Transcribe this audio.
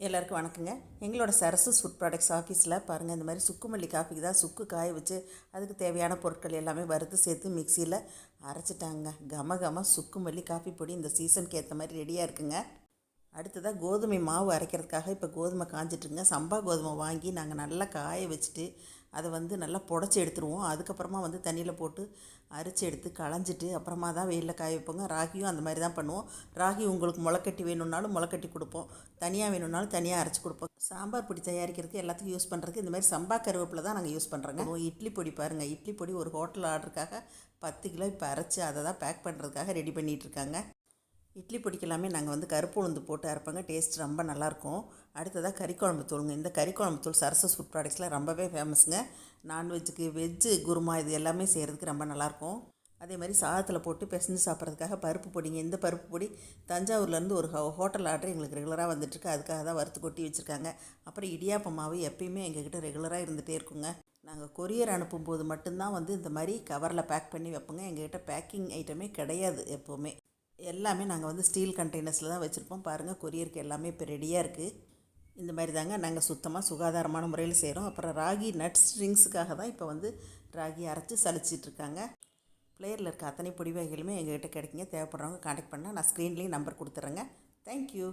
எல்லாருக்கும் வணக்கங்க. எங்களோட சரசஸ் ஃபுட் ப்ராடக்ட்ஸ் ஆஃபீஸில் பாருங்கள், இந்த மாதிரி சுக்கு மல்லி காஃபிக்கு தான் சுக்கு காய வச்சு அதுக்கு தேவையான பொருட்கள் எல்லாமே வறுத்து சேர்த்து மிக்சியில் அரைச்சிட்டாங்க. கம கம சுக்கு மல்லி காஃபி பொடி இந்த சீசனுக்கு ஏற்ற மாதிரி ரெடியாக இருக்குங்க. அடுத்ததாக கோதுமை மாவு அரைக்கிறதுக்காக இப்போ கோதுமை காஞ்சிட்ருங்க. சம்பா கோதுமை வாங்கி நாங்கள் நல்லா காய வச்சுட்டு அதை நல்லா புடச்சி எடுத்துருவோம். அதுக்கப்புறமா தண்ணியில் போட்டு அரைச்சி எடுத்து களைஞ்சிட்டு அப்புறமா தான் வெயிலில் காய வைப்போங்க. ராகியும் அந்த மாதிரி தான் பண்ணுவோம். ராகி உங்களுக்கு முளைக்கட்டி வேணும்னாலும் முளைக்கட்டி கொடுப்போம், தனியாக வேணும்னாலும் தனியாக அரைச்சி கொடுப்போம். சாம்பார் பொடி தயாரிக்கிறதுக்கு எல்லாத்துக்கும் யூஸ் பண்ணுறதுக்கு இந்த மாதிரி சம்பா கருவேப்பிலை தான் நாங்கள் யூஸ் பண்ணுறோங்க. இட்லி பொடி பாருங்கள், இட்லி பொடி ஒரு ஹோட்டல் ஆர்டருக்காக 10 கிலோ இப்போ அரைச்சி அதை தான் பேக் பண்ணுறதுக்காக ரெடி பண்ணிகிட்ருக்காங்க. இட்லி பொடிக்கெல்லாமே நாங்கள் கருப்பு உளுந்து போட்டு அரைப்போங்க. டேஸ்ட் ரொம்ப நல்லாயிருக்கும். அடுத்ததாக கறிக்குழம்பு தூளுங்க. இந்த கறிக்குழம்பு தூள் சரசஸ் ஃபுட் ப்ராடக்ட்ஸில் ரொம்பவே ஃபேமஸுங்க. நான்வெஜ்ஜுக்கு வெஜ்ஜு குருமா இது எல்லாமே செய்கிறதுக்கு ரொம்ப நல்லாயிருக்கும். அதே மாதிரி சாதத்தில் போட்டு பிசைஞ்சு சாப்பிட்றதுக்காக பருப்பு பொடிங்க. இந்த பருப்பு பொடி தஞ்சாவூர்லேருந்து ஒரு ஹோட்டல் ஆர்டர் எங்களுக்கு ரெகுலராக வந்துட்டுருக்கு. அதுக்காக தான் வறுத்து கொட்டி வச்சுருக்காங்க. அப்புறம் இடியாப்ப மாவு எப்பயுமே எங்ககிட்ட ரெகுலராக இருந்துகிட்டே இருக்குங்க. நாங்கள் கொரியர் அனுப்பும்போது மட்டும்தான் இந்த மாதிரி கவரில் பேக் பண்ணி வைப்போங்க. எங்ககிட்ட பேக்கிங் ஐட்டமே கிடையாது. எப்போவுமே எல்லாமே நாங்கள் ஸ்டீல் கண்டெய்னர்ஸில் தான் வச்சுருப்போம். பாருங்கள், கொரியருக்கு எல்லாமே இப்போ ரெடியாக இருக்குது. இந்த மாதிரி தாங்க நாங்கள் சுத்தமாக சுகாதாரமான முறையில் செய்கிறோம். அப்புறம் ராகி நட்ஸ் ட்ரிங்க்ஸுக்காக தான் இப்போ ராகி அரைச்சி சலிச்சிட்ருக்காங்க. பிளேயரில் இருக்க அத்தனை பொடி வகைகளுமே எங்கள்கிட்ட கிடைக்குங்க. தேவைப்படுறவங்க கான்டாக்ட் பண்ணால் நான் ஸ்க்ரீன்லேயும் நம்பர் கொடுத்துட்றேங்க. தேங்க்யூ.